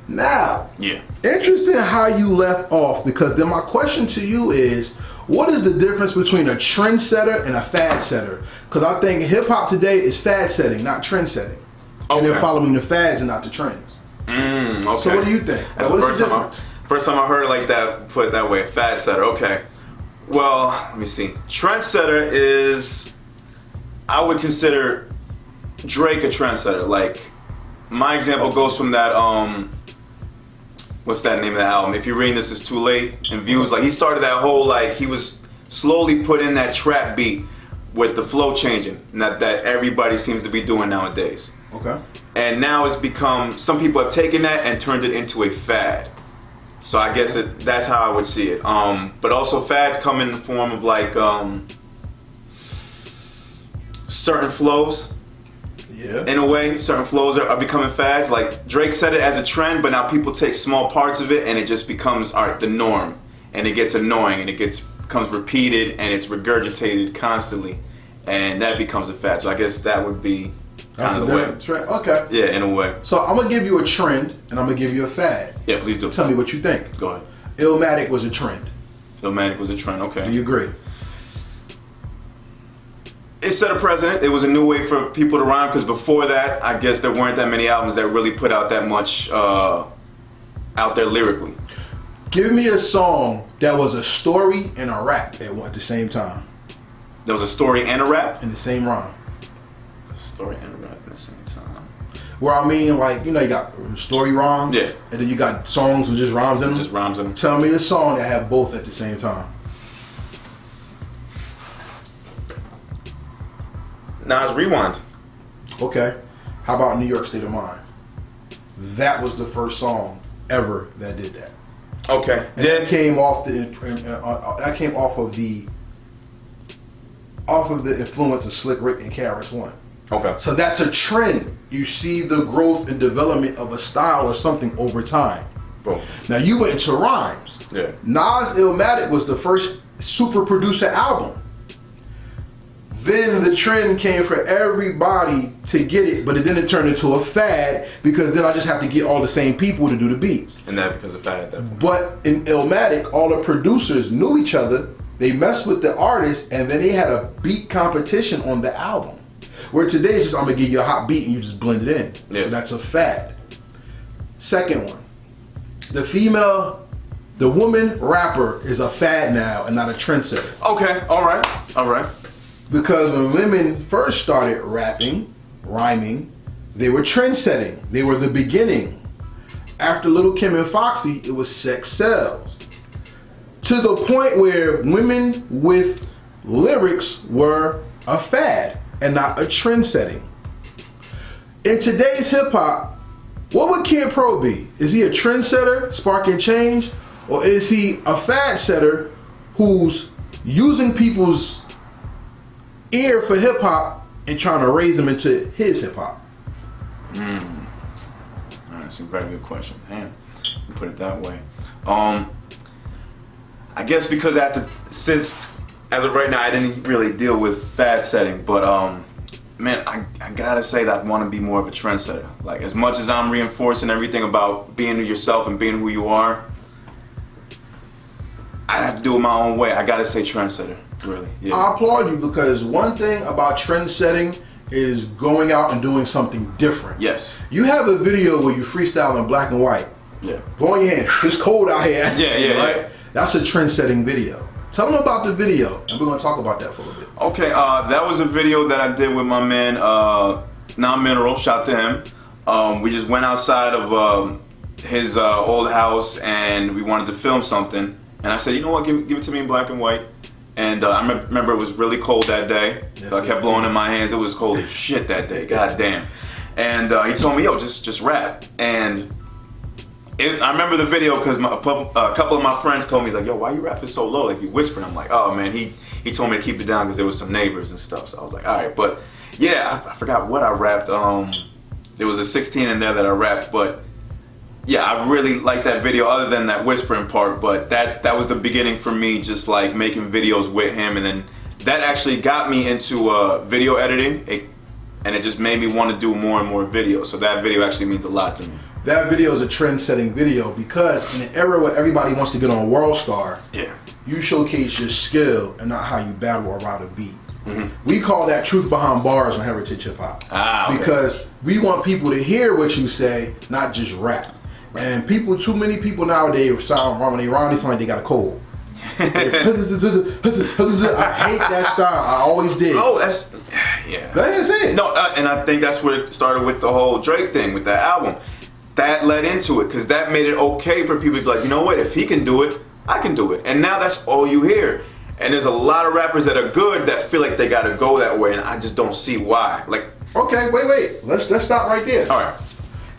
Now, Yeah. interesting how you left off, because then my question to you is, what is the difference between a trendsetter and a fad setter? Because I think hip hop today is fad setting, not trend setting. Okay. And they're following the fads and not the trends. Okay. So what do you think? That's What the is the difference? first time I heard it like that, put it that way, fad setter. Okay. Well, let me see. Trendsetter is, I would consider Drake a trendsetter. Like, my example goes from that, what's that name of the album? If You're Reading This Is Too Late, and Views. Like, he started that whole, like, he was slowly put in that trap beat with the flow changing, that everybody seems to be doing nowadays. Okay. And now it's become, some people have taken that and turned it into a fad. So I guess that's how I would see it. But also fads come in the form of like certain flows. Yeah. In a way, certain flows are becoming fads. Like Drake said it as a trend, but now people take small parts of it and it just becomes the norm. And it gets annoying and it becomes repeated and it's regurgitated constantly. And that becomes a fad. So I guess that would be kind of the way. Trend. Okay. Yeah, in a way. So I'm gonna give you a trend and I'm gonna give you a fad. Yeah, please do. Tell me what you think. Go ahead. Illmatic was a trend. Illmatic was a trend, okay. Do you agree? It set a precedent. It was a new way for people to rhyme, because before that, I guess there weren't that many albums that really put out that much out there lyrically. Give me a song that was a story and a rap at the same time. There was a story and a rap? In the same rhyme. Story and a rap at the same time. Where I mean, like, you know, you got story rhyme. Yeah. And then you got songs with just rhymes in them. Just rhymes in them. Tell me a song that have both at the same time. Nas Rewind. Okay. How about New York State of Mind? That was the first song ever that did that. Okay. And that came off the influence of Slick Rick and KRS-One. Okay. So that's a trend. You see the growth and development of a style or something over time. Boom. Now you went into rhymes. Yeah. Nas Illmatic was the first super producer album. Then the trend came for everybody to get it, but then it turned into a fad, because then I just have to get all the same people to do the beats. And that becomes a fad at that point. But in Illmatic, all the producers knew each other, they messed with the artists, and then they had a beat competition on the album. Where today it's just, I'm gonna give you a hot beat and you just blend it in. Yeah. So that's a fad. Second one, the woman rapper is a fad now and not a trendsetter. Okay, alright. Because when women first started rapping, rhyming, they were trend setting. They were the beginning. After Lil' Kim and Foxy, it was sex sells. To the point where women with lyrics were a fad and not a trend setting. In today's hip hop, what would Kid Pro be? Is he a trendsetter, sparking change? Or is he a fad setter who's using people's ear for hip hop and trying to raise them into his hip hop? That's a very good question. Damn, you put it that way. I guess because since as of right now I didn't really deal with fad setting, but man, I gotta say that I want to be more of a trendsetter. Like, as much as I'm reinforcing everything about being yourself and being who you are, I have to do it my own way. I gotta say trendsetter, really. Yeah. I applaud you, because one thing about trend setting is going out and doing something different. Yes. You have a video where you freestyle in black and white. Yeah. Blowing your hand. It's cold out here. Yeah, right? yeah. That's a trend setting video. Tell them about the video, and we're gonna talk about that for a little bit. Okay, that was a video that I did with my man Non-Mineral. Shout to him. We just went outside of his old house and we wanted to film something. And I said, you know what, give it to me in black and white. And I remember it was really cold that day. Yes, So I kept blowing in my hands. It was cold as shit that day. God damn. And he told me, yo, just rap. And I remember the video because a couple of my friends told me, he's like, yo, why you rapping so low? Like, you whispering. I'm like, oh man, he told me to keep it down because there was some neighbors and stuff. So I was like, all right. But yeah, I forgot what I rapped. There was a 16 in there that I rapped, but yeah, I really liked that video other than that whispering part. But that was the beginning for me, just like making videos with him. And then that actually got me into video editing. And it just made me want to do more and more videos. So that video actually means a lot to me. that video is a trend-setting video because in an era where everybody wants to get on World Star, Yeah. you showcase your skill and not how you battle around a beat. Mm-hmm. We call that truth behind bars on Heritage Hip Hop. Okay. Because we want people to hear what you say, not just rap. And too many people nowadays sound when they rhyme, they sound like they got a cold. I hate that style. I always did. Oh, yeah. That's it. No, and I think that's where it started with the whole Drake thing with that album. That led into it because that made it okay for people to be like, you know what? If he can do it, I can do it. And now that's all you hear. And there's a lot of rappers that are good that feel like they got to go that way, and I just don't see why. Like, okay, wait. Let's stop right there. all right.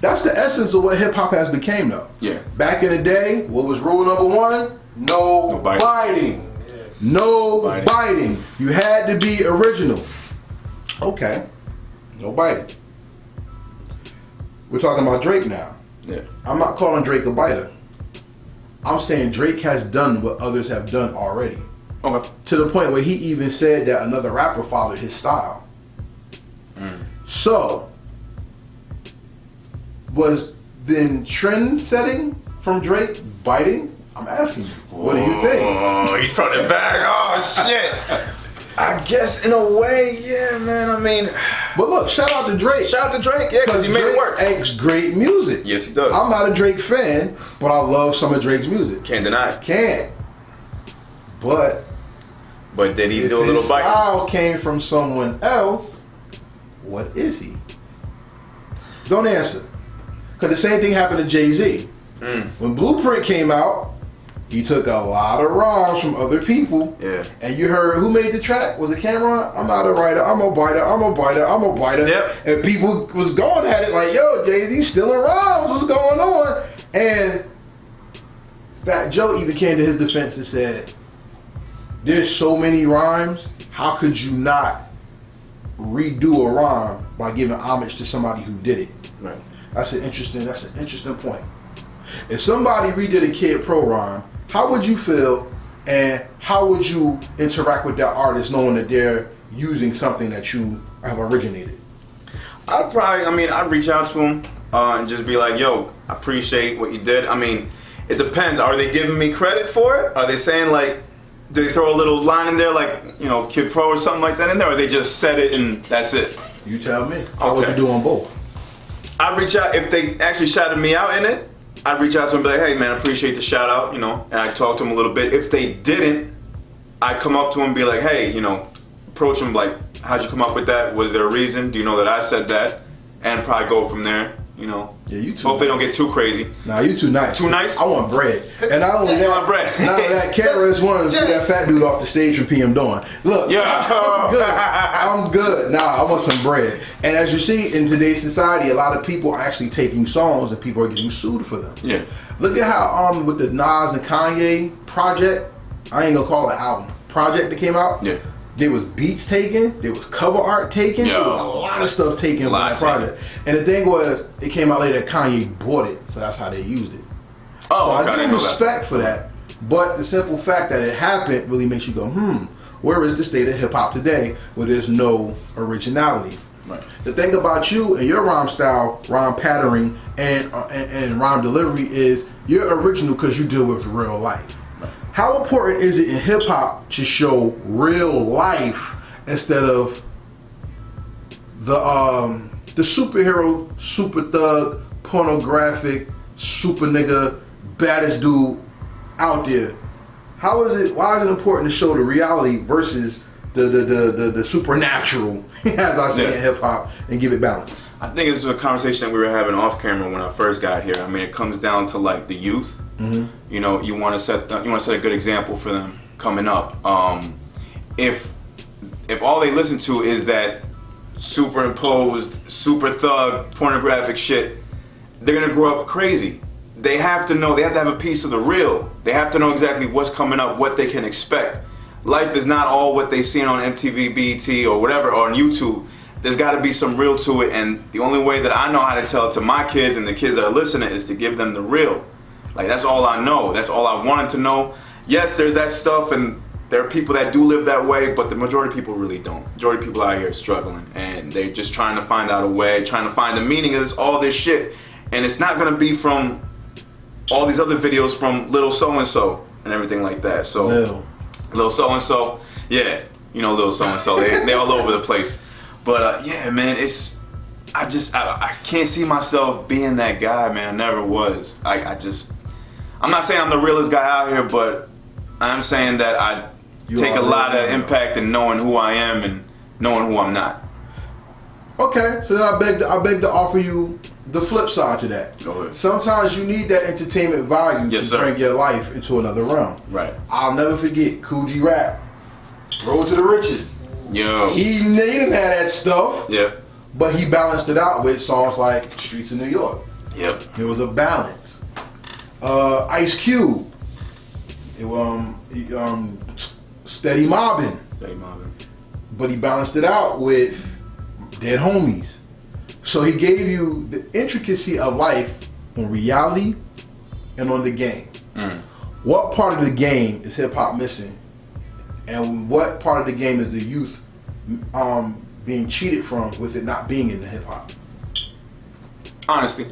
That's the essence of what hip hop has become, though. Yeah. Back in the day, what was rule number one? No biting. Yes. No biting. You had to be original. Okay. No biting. We're talking about Drake now. Yeah. I'm not calling Drake a biter. I'm saying Drake has done what others have done already. Okay. To the point where he even said that another rapper followed his style. So, was then trend setting from Drake biting? I'm asking you. What do you think? Oh, he's from the bag. Oh, shit. I guess in a way, yeah, man. I mean, But look, shout out to Drake. shout out to Drake, yeah, because he made it work. Makes great music. Yes, he does. I'm not a Drake fan, but I love some of Drake's music. Can't deny it. Can't. But But did he if do a little his bite? style came from someone else, what is he? Don't answer. Because the same thing happened to Jay-Z. When Blueprint came out, he took a lot of rhymes from other people. Yeah. And you heard who made the track? Was it Cameron? I'm not a writer. I'm a biter. I'm a biter. I'm a biter. Yep. And people was going at it like, yo, Jay-Z stealing rhymes. What's going on? And Fat Joe even came to his defense and said, there's so many rhymes. How could you not redo a rhyme by giving homage to somebody who did it? Right. That's an interesting point. If somebody redid a Kid Pro rhyme, how would you feel and how would you interact with that artist knowing that they're using something that you have originated? I'd reach out to him and just be like, yo, I appreciate what you did. I mean, it depends. Are they giving me credit for it? Are they saying like, do they throw a little line in there like, you know, Kid Pro or something like that in there? Or they just said it and that's it? You tell me. How would Okay. you do on both? I'd reach out, if they actually shouted me out in it, I'd reach out to them and be like, hey man, I appreciate the shout out, you know, and I'd talk to them a little bit. If they didn't, I'd come up to them and be like, hey, you know, approach them like, how'd you come up with that? Was there a reason? Do you know that I said that? And probably go from there, you know. Yeah, you too. Hope they don't get too crazy. Nah, you too nice. Too nice? I want bread. And not only You that, want bread. not only that, KRS-One threw that fat dude off the stage from PM Dawn. Look, Yeah. I'm good. I'm good. Nah, I want some bread. And as you see, in today's society, a lot of people are actually taking songs and people are getting sued for them. Yeah. Look at how with the Nas and Kanye project, I ain't gonna call it album, project that came out. Yeah. There was beats taken, there was cover art taken, there Yo. was a lot of stuff taken from Lot that project. And the thing was, it came out later that Kanye bought it, so that's how they used it. Oh, So okay, I didn't give know that. respect for that, but the simple fact that it happened really makes you go, where is the state of hip hop today where there's no originality? Right. The thing about you and your rhyme style, rhyme patterning, and rhyme delivery is you're original because you deal with real life. How important is it in hip hop to show real life instead of the superhero, super thug, pornographic, super nigga, baddest dude out there? Why is it important to show the reality versus the supernatural, as I say in hip hop, and give it balance? I think it's a conversation that we were having off camera when I first got here. I mean, it comes down to like the youth. Mm-hmm. You know, you want to set a good example for them coming up. If all they listen to is that superimposed, super thug, pornographic shit, they're gonna grow up crazy. They have to know. They have to have a piece of the real. They have to know exactly what's coming up, what they can expect. Life is not all what they've seen on MTV, BET, or whatever, or on YouTube. There's got to be some real to it, and the only way that I know how to tell it to my kids and the kids that are listening is to give them the real. Like, that's all I know. That's all I wanted to know. Yes, there's that stuff, and there are people that do live that way, but the majority of people really don't. The majority of people out here are struggling, and they're just trying to find out a way, trying to find the meaning of all this shit. and it's not gonna be from all these other videos from Little So and So and everything like that. So Little So and So, yeah, you know Little So and So, they all over the place. But yeah, man, I can't see myself being that guy, man. I never was. I'm not saying I'm the realest guy out here, but I'm saying that I take a lot of impact in knowing who I am and knowing who I'm not. Okay, so then I beg to offer you the flip side to that. Go ahead. Sometimes you need that entertainment value to bring your life into another realm. Right. I'll never forget Kool G Rap, Road to the Riches. Yo. He didn't have that stuff. Yep. But he balanced it out with songs like Streets of New York. Yep. It was a balance. Ice Cube. Steady Mobbin'. Steady Mobbin'. But he balanced it out with Dead Homies. So he gave you the intricacy of life on reality and on the game. What part of the game is hip hop missing? And what part of the game is the youth being cheated from with it not being in the hip hop? Honesty.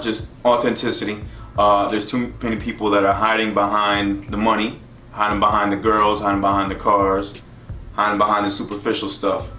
Just authenticity. There's too many people that are hiding behind the money, hiding behind the girls, hiding behind the cars, hiding behind the superficial stuff.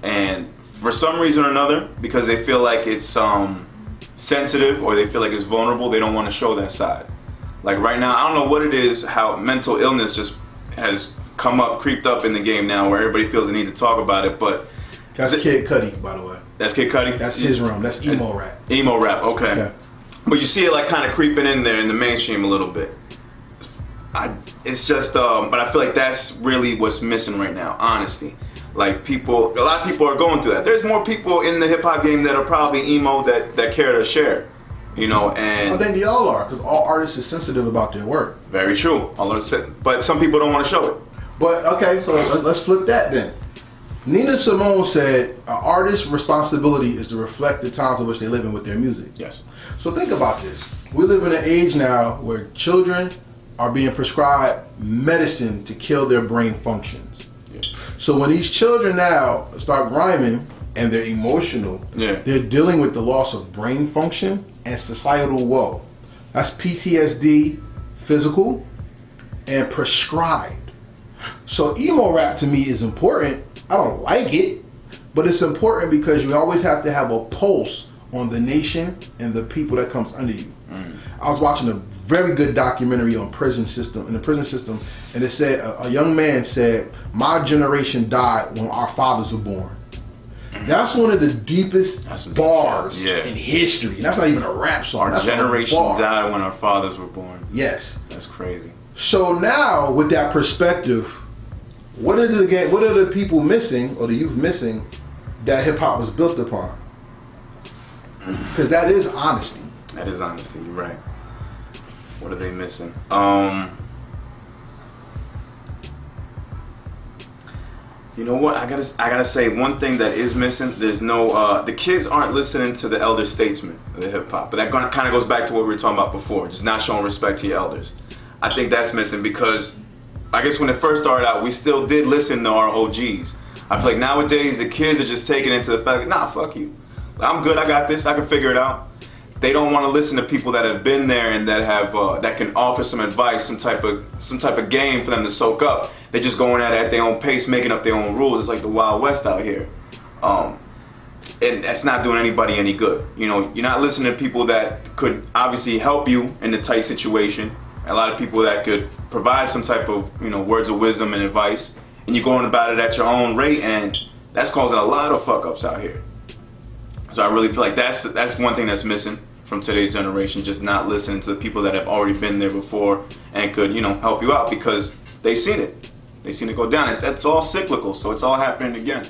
And for some reason or another, because they feel like it's sensitive or they feel like it's vulnerable, they don't want to show that side. Like right now, I don't know what it is, how mental illness just has creeped up in the game now, where everybody feels the need to talk about it. But that's Kid Cudi, by the way. That's Kid Cudi? That's his realm. That's emo rap. Emo rap, okay. But you see it like kind of creeping in there in the mainstream a little bit. It's just, but I feel like that's really what's missing right now, honesty. Like a lot of people are going through that. There's more people in the hip hop game that are probably emo that care to share, you know. And I think they all are, because all artists are sensitive about their work. Very true. But some people don't want to show it. But okay, so let's flip that then. Nina Simone said, "An artist's responsibility is to reflect the times in which they live in with their music." Yes. So think about this. We live in an age now where children are being prescribed medicine to kill their brain functions. Yeah. So when these children now start rhyming and they're emotional, they're dealing with the loss of brain function and societal woe. That's PTSD, physical, and prescribed. So emo rap to me is important. I don't like it, but it's important because you always have to have a pulse on the nation and the people that comes under you. I was watching a very good documentary on the prison system, and it said a young man said, "My generation died when our fathers were born." That's one of the deepest bars in history. And that's not even a rap song. Our generation died when our fathers were born. Yes. That's crazy. So now, with that perspective, what are the people missing, or the youth missing, that hip hop was built upon? Because that is honesty. That is honesty. You're right. What are they missing? You know what? I gotta say one thing that is missing. There's no the kids aren't listening to the elder statesmen of the hip hop. But that kind of goes back to what we were talking about before, just not showing respect to your elders. I think that's missing because I guess when it first started out, we still did listen to our OGs. I feel like nowadays the kids are just taking it to the fact that, nah, fuck you. I'm good. I got this. I can figure it out. They don't want to listen to people that have been there and that have that can offer some advice, some type of game for them to soak up. They're just going at it at their own pace, making up their own rules. It's like the Wild West out here, and that's not doing anybody any good. You know, you're not listening to people that could obviously help you in a tight situation. A lot of people that could provide some type of words of wisdom and advice, and you're going about it at your own rate, and that's causing a lot of fuck ups out here. So I really feel like that's one thing that's missing from today's generation, just not listening to the people that have already been there before and could, help you out because they've seen it. They've seen it go down. It's all cyclical, so it's all happening again.